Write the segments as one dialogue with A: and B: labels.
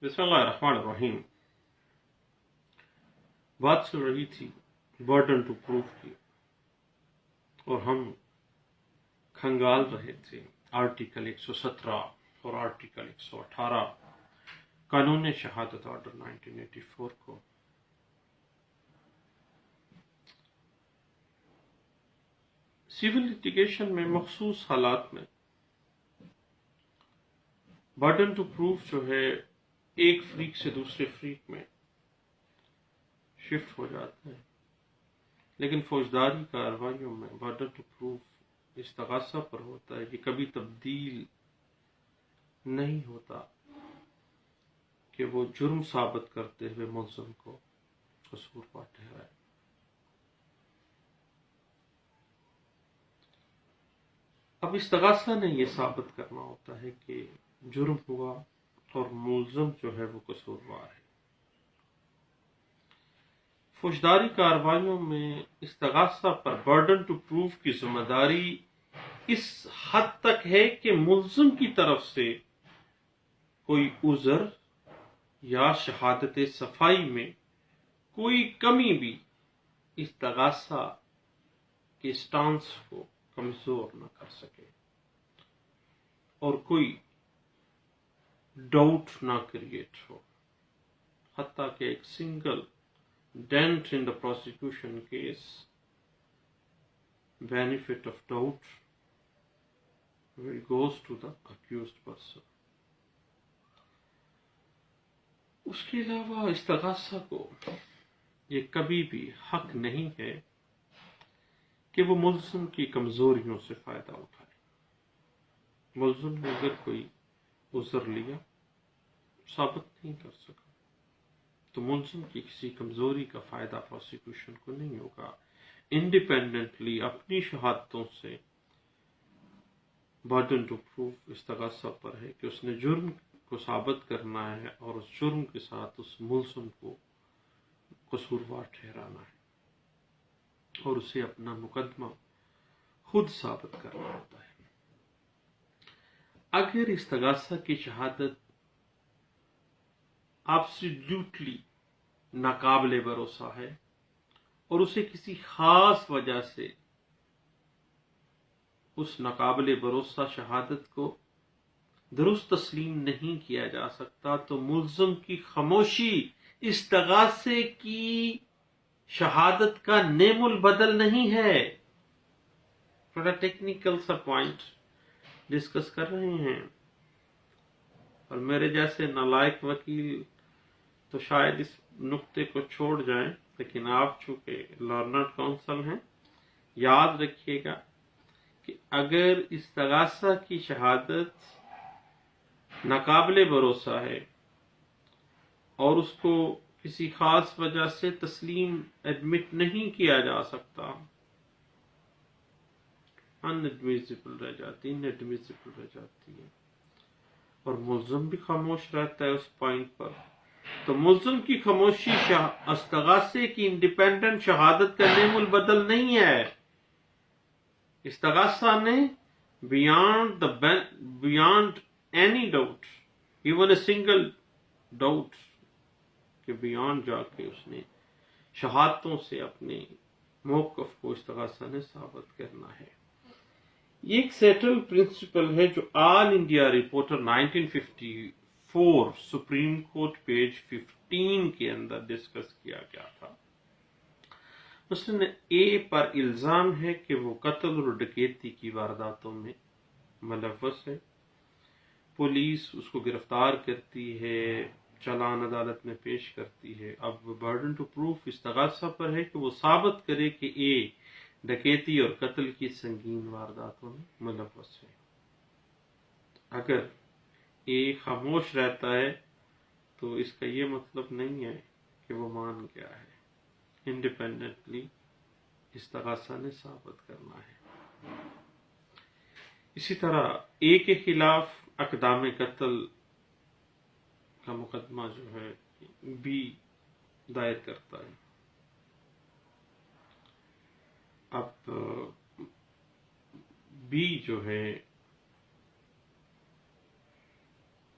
A: بسم اللہ الرحمن الرحیم. بات چل رہی تھی برڈن ٹو پروف کی، اور ہم کھنگال رہے تھے آرٹیکل 117 اور آرٹیکل 118 قانون شہادت آرڈر 1984 کو. سول لیٹیگیشن میں مخصوص حالات میں برڈن ٹو پروف جو ہے ایک فریق سے دوسرے فریق میں شفٹ ہو جاتا ہے، لیکن فوجداری کارروائیوں میں برڈن ٹو پروف استغاثہ پر ہوتا ہے. یہ کبھی تبدیل نہیں ہوتا کہ وہ جرم ثابت کرتے ہوئے ملزم کو قصوروار ٹھہرائے. اب استغاثہ نے یہ ثابت کرنا ہوتا ہے کہ جرم ہوا اور ملزم جو ہے وہ قصوروار ہے. فوجداری کارروائیوں میں استغاثہ پر برڈن ٹو پروف کی ذمہ داری اس حد تک ہے کہ ملزم کی طرف سے کوئی عذر یا شہادت صفائی میں کوئی کمی بھی استغاثہ کے سٹانس کو کمزور نہ کر سکے اور کوئی ڈاؤٹ نہ کریٹ ہو، حتیٰ کہ ایک single dent in the prosecution case benefit of doubt will goes to the accused person. اس کے علاوہ استغاثہ کو یہ کبھی بھی حق نہیں ہے کہ وہ ملزم کی کمزوریوں سے فائدہ اٹھائے. ملزم نے اگر کوئی عذر لیا، ثابت نہیں کر سکا، تو ملزم کی کسی کمزوری کا فائدہ پروسیکیوشن کو نہیں ہوگا. انڈیپینڈنٹلی اپنی شہادتوں سے برڈن ٹو پروف استغاثہ پر ہے کہ اس نے جرم کو ثابت کرنا ہے اور اس جرم کے ساتھ اس ملزم کو قصوروار ٹھہرانا ہے اور اسے اپنا مقدمہ خود ثابت کرنا ہوتا ہے. اگر استغاثہ کی شہادت ایبسلیوٹلی ناقابل بھروسہ ہے اور اسے کسی خاص وجہ سے اس ناقابل بھروسہ شہادت کو درست تسلیم نہیں کیا جا سکتا، تو ملزم کی خاموشی استغاثے کی شہادت کا نعم البدل نہیں ہے. تھوڑا ٹیکنیکل سا پوائنٹ ڈسکس کر رہے ہیں، اور میرے جیسے نالائق وکیل تو شاید اس نقطے کو چھوڑ جائیں، لیکن آپ چونکہ لرنرڈ کونسل ہیں، یاد رکھیے گا کہ اگر استغاثہ کی شہادت ناقابل بھروسہ ہے اور اس کو کسی خاص وجہ سے تسلیم ایڈمٹ نہیں کیا جا سکتا، انڈمیسیبل رہ جاتی ہے اور ملزم بھی خاموش رہتا ہے اس پوائنٹ پر، تو ملزم کی خاموشی استغاثے کی انڈیپینڈنٹ شہادت کا نعم البدل نہیں ہے. استغاثہ نے beyond any doubt, even a single doubt, کہ بیانڈ جا کے اس نے شہادتوں سے اپنے موقف کو استغاثہ نے ثابت کرنا ہے. یہ ایک سیٹل پرنسپل ہے جو All India Reporter 1954 Supreme Court page 15 کے اندر ڈسکس کیا گیا تھا. مثلاً اے پر الزام ہے کہ وہ قتل اور ڈکیتی کی وارداتوں میں ملوث ہے. پولیس اس کو گرفتار کرتی ہے، چالان عدالت میں پیش کرتی ہے. اب برڈن ٹو پروف استغاثہ پر ہے کہ وہ ثابت کرے کہ اے ڈکیتی اور قتل کی سنگین وارداتوں میں ملوث ہے. اگر اے خاموش رہتا ہے تو اس کا یہ مطلب نہیں ہے کہ وہ مان گیا ہے. انڈیپینڈنٹلی استغاثہ نے ثابت کرنا ہے. اسی طرح اے کے خلاف اقدام قتل کا مقدمہ جو ہے بی دائر کرتا ہے. اب بی جو ہے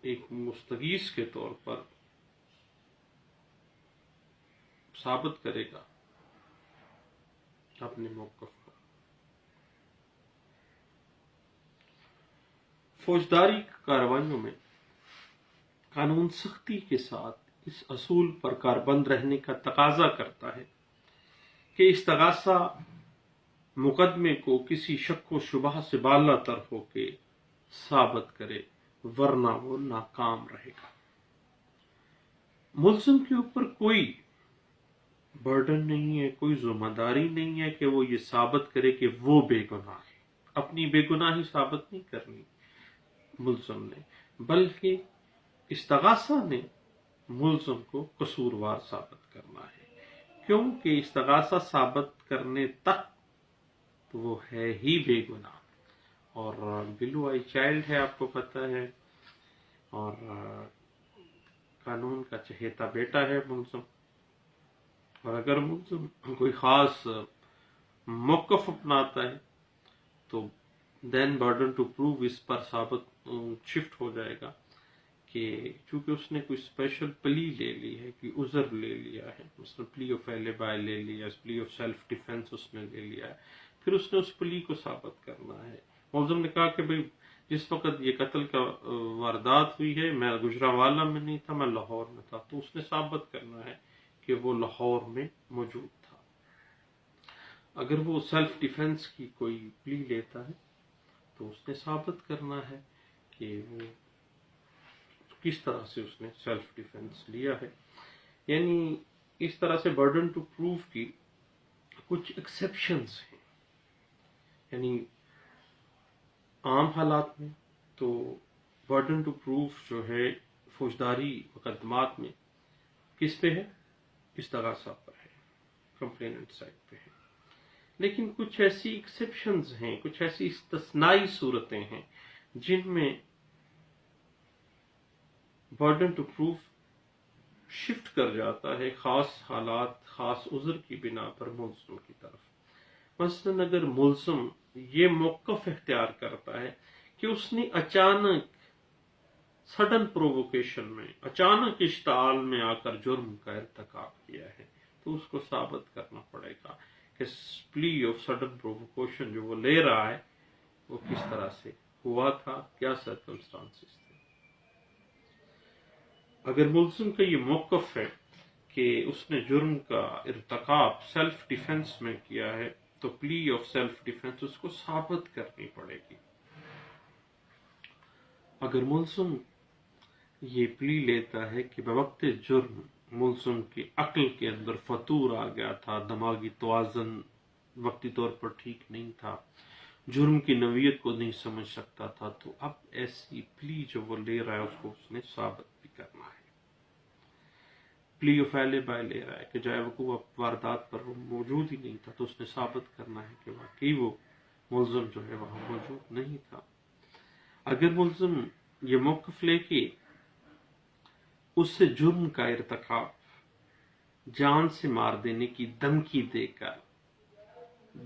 A: ایک مستغیث کے طور پر ثابت کرے گا اپنے موقف کو۔ فوجداری کارروائیوں میں قانون سختی کے ساتھ اس اصول پر کاربند رہنے کا تقاضا کرتا ہے کہ استغاثہ مقدمے کو کسی شک و شبہ سے بالا تر ہو کے ثابت کرے، ورنہ وہ ناکام رہے گا۔ ملزم کے اوپر کوئی برڈن نہیں ہے، کوئی ذمہ داری نہیں ہے کہ وہ یہ ثابت کرے کہ وہ بے گناہ ہے۔ اپنی بے گناہی ثابت نہیں کرنی ملزم نے، بلکہ استغاثہ نے ملزم کو قصوروار ثابت کرنا ہے، کیونکہ استغاثہ ثابت کرنے تک وہ ہے ہی بے گناہ، اور بلو آئی چائلڈ ہے، آپ کو پتہ ہے، اور قانون کا چہیتا بیٹا ہے ملزم۔ اور اگر ملزم کوئی خاص موقف اپناتا ہے تو دین برڈن ٹو پروو اس پر ثابت شفٹ ہو جائے گا کہ چونکہ اس نے کوئی اسپیشل پلی لے لی ہے، کوئی عذر لے لیا ہے، مثلا پلی آف ایلیبائی لے لیا، پلی آف سیلف ڈیفینس اس نے لے لیا ہے، پھر اس نے اس پلی کو ثابت کرنا ہے۔ ملزم نے کہا کہ بھئی جس وقت یہ قتل کا واردات ہوئی ہے میں گجرانوالہ میں نہیں تھا، میں لاہور میں تھا، تو اس نے ثابت کرنا ہے کہ وہ لاہور میں موجود تھا۔ اگر وہ سیلف ڈیفینس کی کوئی پلی لیتا ہے تو اس نے ثابت کرنا ہے کہ وہ کس طرح سے اس نے سیلف ڈیفینس لیا ہے۔ یعنی اس طرح سے برڈن ٹو پروف کی کچھ ایکسیپشنز ہیں، یعنی عام حالات میں تو برڈن ٹو پروف جو ہے فوجداری مقدمات میں کس پہ ہے؟ استغاثہ پر ہے، کمپلیننٹ سائڈ پہ ہے۔ لیکن کچھ ایسی ایکسیپشنز ہیں، کچھ ایسی استثنائی صورتیں ہیں جن میں برڈن ٹو پروف شفٹ کر جاتا ہے خاص حالات، خاص عذر کی بنا پر ملزم کی طرف۔ مثلا اگر ملزم یہ موقف اختیار کرتا ہے کہ اس نے اچانک سڈن پرووکیشن میں، اچانک اشتعال میں آ کر جرم کا ارتکاب کیا ہے، تو اس کو ثابت کرنا پڑے گا کہ پلی آف سڈن پرووکیشن جو وہ لے رہا ہے وہ کس طرح سے ہوا تھا، کیا سرکمسٹانسز تھے۔ اگر ملزم کا یہ موقف ہے کہ اس نے جرم کا ارتکاب سیلف ڈیفینس میں کیا ہے تو پلی آف سیلف ڈیفینس اس کو ثابت کرنی پڑے گی۔ اگر ملزم یہ پلی لیتا ہے کہ بوقت جرم ملزم کی عقل کے اندر فطور آ گیا تھا، دماغی توازن وقتی طور پر ٹھیک نہیں تھا، جرم کی نوعیت کو نہیں سمجھ سکتا تھا، تو اب ایسی پلی جو وہ لے رہا ہے اس کو اس نے ثابت بھی کرنا ہے۔ پلی آف ایلیبائی لے رہا ہے کہ جائے وقوع واردات پر وہ موجود ہی نہیں تھا، تو اس نے ثابت کرنا ہے کہ واقعی وہ ملزم جو ہے وہاں موجود نہیں تھا۔ اگر ملزم یہ موقف لے کے اس سے جرم کا ارتکاب جان سے مار دینے کی دھمکی دے کر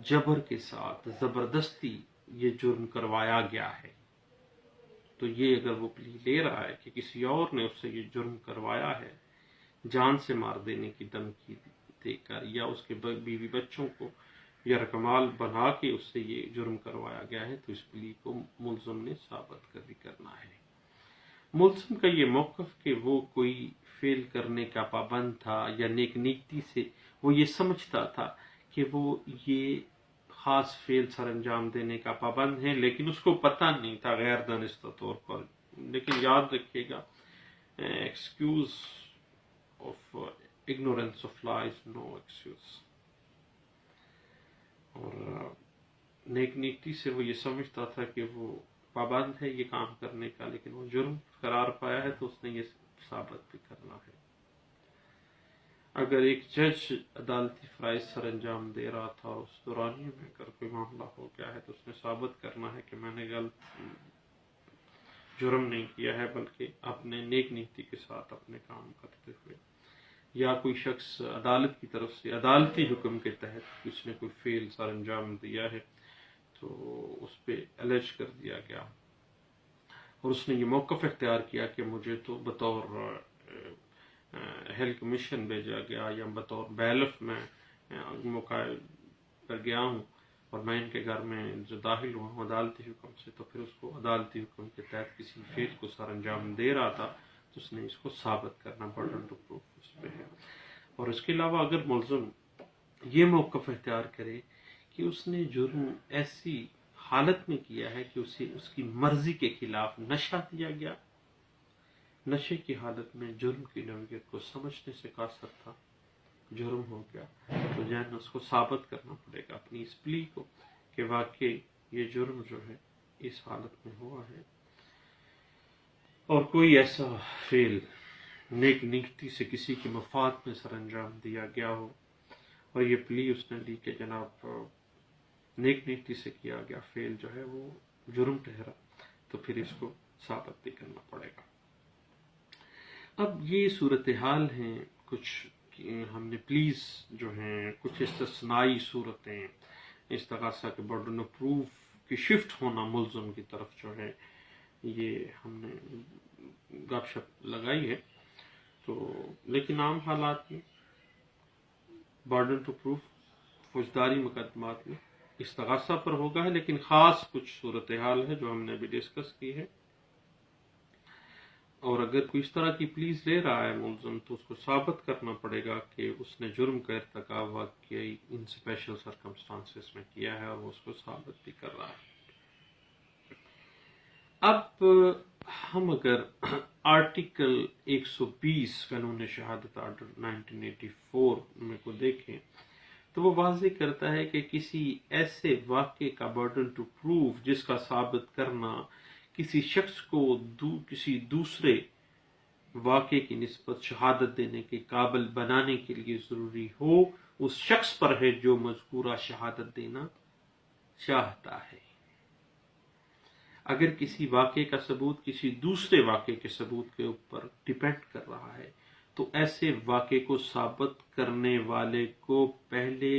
A: جبر کے ساتھ زبردستی یہ جرم کروایا گیا ہے، تو یہ اگر وہ پلی لے رہا ہے کہ کسی اور نے اس سے یہ جرم کروایا ہے جان سے مار دینے کی دھمکی دے کر، یا اس کے بیوی بچوں کو یرغمال بنا کے اس سے یہ جرم کروایا گیا ہے، تو اس پلی کو ملزم نے ثابت کرنا ہے۔ ملزم کا یہ موقف کہ وہ کوئی فعل کرنے کا پابند تھا یا نیک نیتی سے وہ یہ سمجھتا تھا کہ وہ یہ خاص فعل سر انجام دینے کا پابند ہے، لیکن اس کو پتہ نہیں تھا غیر دانستہ طور پر۔ لیکن یاد رکھیے گا، excuse of ignorance of law is no excuse. اور نیک نیتی سے وہ یہ سمجھتا تھا کہ وہ پابند ہے یہ کام کرنے کا، لیکن وہ جرم قرار پایا ہے تو اس نے یہ ثابت بھی کرنا ہے۔ اگر ایک جج عدالتی فرائض سر انجام دے رہا تھا اور اس دورانیے میں اگر کوئی معاملہ ہو گیا ہے تو اس نے ثابت کرنا ہے کہ میں نے غلط جرم نہیں کیا ہے، بلکہ اپنے نیک نیتی کے ساتھ اپنے کام کرتے ہوئے، یا کوئی شخص عدالت کی طرف سے عدالتی حکم کے تحت اس نے کوئی فعل سر انجام دیا ہے تو اس پہ الج کر دیا گیا اور اس نے یہ موقف اختیار کیا کہ مجھے تو بطور اہل کمیشن بھیجا گیا یا بطور بیلف میں موقع پر گیا ہوں اور میں ان کے گھر میں جو داخل ہوا ہوں عدالتی حکم سے، تو پھر اس کو عدالتی حکم کے تحت کسی فعل کو سر انجام دے رہا تھا تو اس نے اس کو ثابت کرنا برڈن ٹو پروف اس پہ ہے۔ اور اس کے علاوہ اگر ملزم یہ موقف اختیار کرے کہ اس نے جرم ایسی حالت میں کیا ہے کہ اسے اس کی مرضی کے خلاف نشہ دیا گیا، نشے کی حالت میں جرم کی نوعیت کو سمجھنے سے قاصر تھا، جرم ہو گیا، تو جہاں اس کو ثابت کرنا پڑے گا اپنی اس پلی کو کہ واقعی یہ جرم جو ہے اس حالت میں ہوا ہے، اور کوئی ایسا فعل نیک نیتی سے کسی کی مفاد میں سر انجام دیا گیا ہو اور یہ پلی اس نے لی کہ جناب نیک نیتی سے کیا گیا فعل جو ہے وہ جرم ٹھہرا، تو پھر اس کو ثابت بھی کرنا پڑے گا۔ اب یہ صورتحال ہیں کچھ ہم نے پلیز جو ہیں کچھ استثنائی صورتیں استغاثہ کے برڈن آف پروف کی شفٹ ہونا ملزم کی طرف جو ہے یہ ہم نے گپ شپ لگائی ہے، تو لیکن عام حالات میں برڈن ٹو پروف فوجداری مقدمات میں استغاثہ پر ہوگا ہے، لیکن خاص کچھ صورتحال ہے جو ہم نے بھی ڈسکس کی ہے، اور اگر کوئی اس طرح کی پلیز لے رہا ہے ملزم تو اس کو ثابت کرنا پڑے گا کہ اس نے جرم کا ارتکاب واقعی ان اسپیشل سرکمسٹانسز میں کیا ہے اور وہ اس کو ثابت بھی کر رہا ہے۔ اب ہم اگر آرٹیکل 120 قانون شہادت آرڈر 1984 میں کو دیکھیں تو وہ واضح کرتا ہے کہ کسی ایسے واقعے کا برڈن ٹو پروف جس کا ثابت کرنا کسی شخص کو کسی دوسرے واقعے کی نسبت شہادت دینے کے قابل بنانے کے لیے ضروری ہو، اس شخص پر ہے جو مذکورہ شہادت دینا چاہتا ہے۔ اگر کسی واقعے کا ثبوت کسی دوسرے واقعے کے ثبوت کے اوپر ڈیپینڈ کر رہا ہے تو ایسے واقعے کو ثابت کرنے والے کو پہلے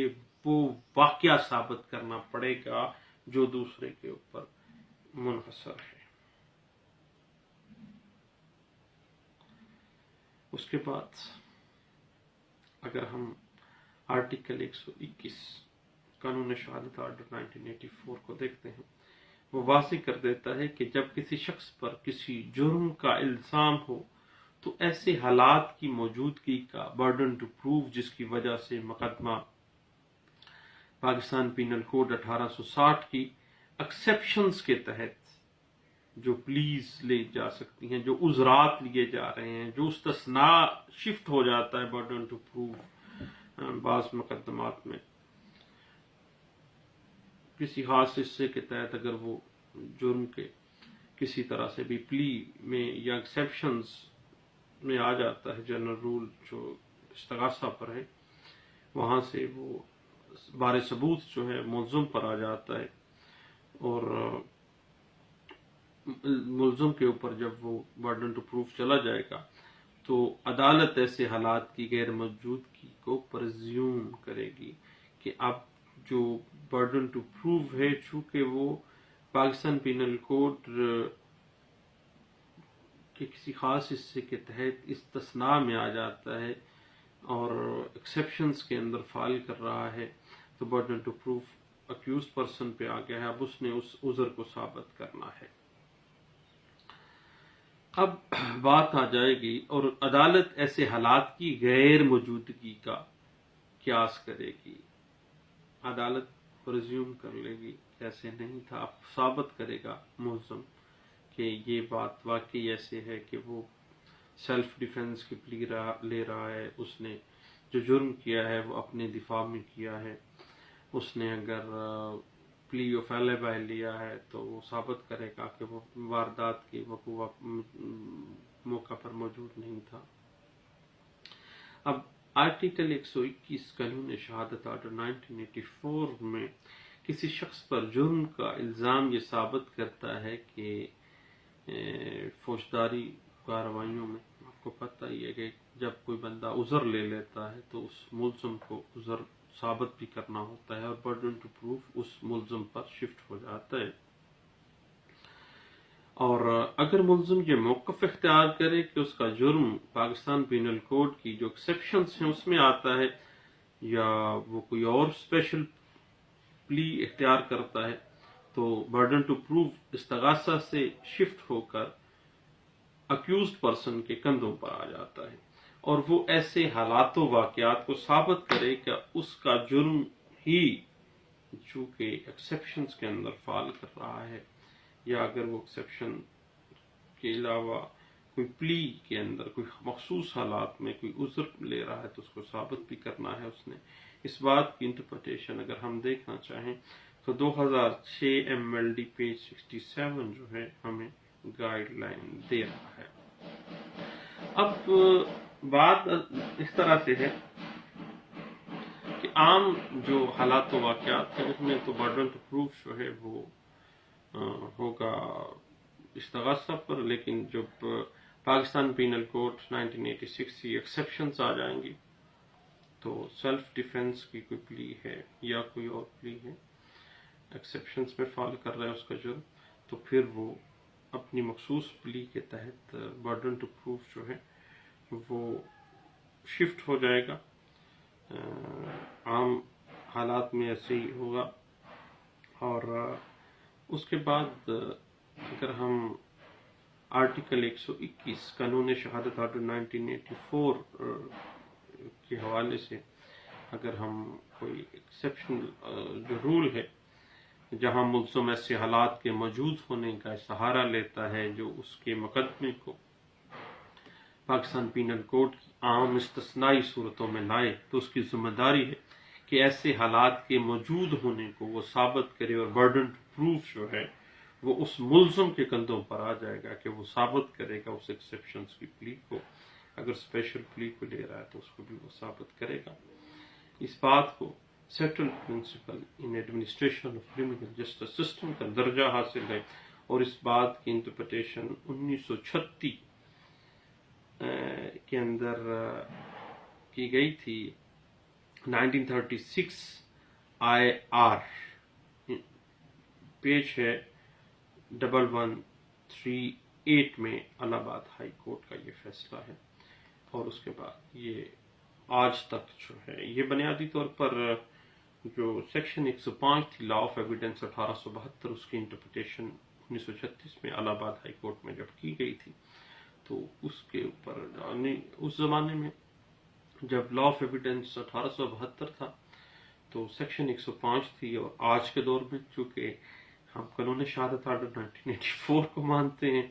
A: وہ واقعہ ثابت کرنا پڑے گا جو دوسرے کے اوپر منحصر ہے۔ اس کے بعد اگر ہم آرٹیکل 121 قانون شہادت آرڈر 1984 کو دیکھتے ہیں، وہ واضح کر دیتا ہے کہ جب کسی شخص پر کسی جرم کا الزام ہو تو ایسے حالات کی موجودگی کا برڈن ٹو پروف جس کی وجہ سے مقدمہ پاکستان پینل کوڈ 1860 کی ایکسیپشنز کے تحت جو پلیز لے جا سکتی ہیں، جو عذرات لیے جا رہے ہیں، جو استثناء شفٹ ہو جاتا ہے برڈن ٹو پروف بعض مقدمات میں کسی خاص حصے کے تحت اگر وہ جرم کے کسی طرح سے بھی پلی میں یا ایکسیپشنز میں آ جاتا ہے، جنرل رول جو استغاثہ پر ہے وہاں سے وہ بار ثبوت جو ہے ملزم پر آ جاتا ہے، اور ملزم کے اوپر جب وہ برڈن ٹو پروف چلا جائے گا تو عدالت ایسے حالات کی غیر موجودگی کو پرزیوم کرے گی کہ اب جو برڈن ٹو پروف ہے چونکہ وہ پاکستان پینل کوڈ کے کسی خاص حصے کے تحت استثناء میں آ جاتا ہے اور ایکسیپشنز کے اندر فال کر رہا ہے، تو burden to proof accused person پہ آ گیا ہے، اب اس نے اس عذر کو ثابت کرنا ہے۔ اب بات آ جائے گی اور عدالت ایسے حالات کی غیر موجودگی کا قیاس کرے گی، عدالت پرزیوم کر لے گی ایسے نہیں تھا، اب ثابت کرے گا ملزم کہ یہ بات واقعی ایسے ہے کہ وہ سیلف ڈیفنس کی پلی لے رہا ہے، اس نے جو جرم کیا ہے وہ اپنے دفاع میں کیا ہے، اس نے اگر پلی آف ایلیبائی لیا ہے تو وہ ثابت کرے گا کہ وہ واردات کی وقوع موقع پر موجود نہیں تھا۔ اب آرٹیکل 121 قانون شہادت آرڈر 1984 میں کسی شخص پر جرم کا الزام یہ ثابت کرتا ہے کہ فوجداری کارروائیوں میں آپ کو پتہ ہی ہے کہ جب کوئی بندہ عذر لے لیتا ہے تو اس ملزم کو عذر ثابت بھی کرنا ہوتا ہے اور برڈن ٹو پروف اس ملزم پر شفٹ ہو جاتا ہے، اور اگر ملزم یہ موقف اختیار کرے کہ اس کا جرم پاکستان پینل کوڈ کی جو ایکسیپشنز ہیں اس میں آتا ہے، یا وہ کوئی اور اسپیشل پلی اختیار کرتا ہے، تو برڈن ٹو پروف استغاثہ سے شفٹ ہو کر اکیوزڈ پرسن کے کندھوں پر آ جاتا ہے، اور وہ ایسے حالات و واقعات کو ثابت کرے کہ اس کا جرم ہی چونکہ ایکسیپشنز کے اندر فال کر رہا ہے، یا اگر وہ ایکسیپشن کے علاوہ کوئی پلی کے اندر کوئی مخصوص حالات میں کوئی عذر لے رہا ہے تو اس کو ثابت بھی کرنا ہے اس نے۔ اس بات کی انٹرپریٹیشن اگر ہم دیکھنا چاہیں تو 2006 MLD پیج 67 جو ہے ہمیں گائیڈ لائن دے رہا ہے۔ اب بات اس طرح سے ہے کہ عام جو حالات و واقعات ہیں اس میں تو برڈن ٹو پروف جو ہے وہ ہوگا استغاثہ پر، لیکن جب پاکستان پینل کوڈ 1986 کی ایکسیپشنز آ جائیں گی تو سیلف ڈیفنس کی کوئی پلی ہے یا کوئی اور پلی ہے، ایکسیپشنز میں فال کر رہا ہے اس کا جرم، تو پھر وہ اپنی مخصوص پلی کے تحت برڈن ٹو پروف جو ہے وہ شفٹ ہو جائے گا۔ عام حالات میں ایسے ہی ہوگا۔ اور اس کے بعد اگر ہم آرٹیکل 121 قانون شہادت آرڈر 1984 کے حوالے سے اگر ہم کوئی ایکسیپشنل جو رول ہے جہاں ملزم ایسے حالات کے موجود ہونے کا سہارا لیتا ہے جو اس کے مقدمے کو پاکستان پینل کوڈ کی عام استثنائی صورتوں میں لائے، تو اس کی ذمہ داری ہے کہ ایسے حالات کے موجود ہونے کو وہ ثابت کرے، اور برڈن ٹو پروف جو ہے وہ اس ملزم کے کندھوں پر آ جائے گا کہ وہ ثابت کرے گا اس ایکسیپشنز کی پلی کو، اگر اسپیشل پلی کو لے رہا ہے تو اس کو بھی وہ ثابت کرے گا۔ اس بات کو settled principle in administration of criminal justice system کا درجہ حاصل ہے، اور اس بات کی انٹرپریٹیشن 1936 کے اندر کی گئی تھی۔ 1936 IR پیج ہے 1138 میں الہ آباد ہائی کورٹ کا یہ فیصلہ ہے، اور اس کے بعد یہ آج تک جو ہے یہ بنیادی طور پر جو سیکشن 105 تھی لا آف ایویڈنس 1872 اس کی انٹرپریٹیشن 1936 میں الہ آباد ہائی کورٹ میں جب کی گئی تھی، تو اس کے اوپر اس زمانے میں جب لا آف ایویڈنس 1872 تھا تو سیکشن 105 تھی، اور آج کے دور میں چونکہ ہم قانون شہادت آرڈر 1984 کو مانتے ہیں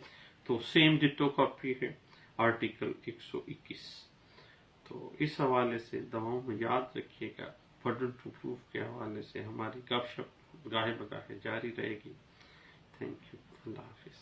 A: تو سیم ڈٹو کاپی ہے آرٹیکل 121۔ تو اس حوالے سے دواؤں میں یاد رکھیے گا، برڈن ٹو پروف کے حوالے سے ہماری گپ شپ گاہے بگاہے جاری رہے گی۔ تھینک یو، اللہ حافظ۔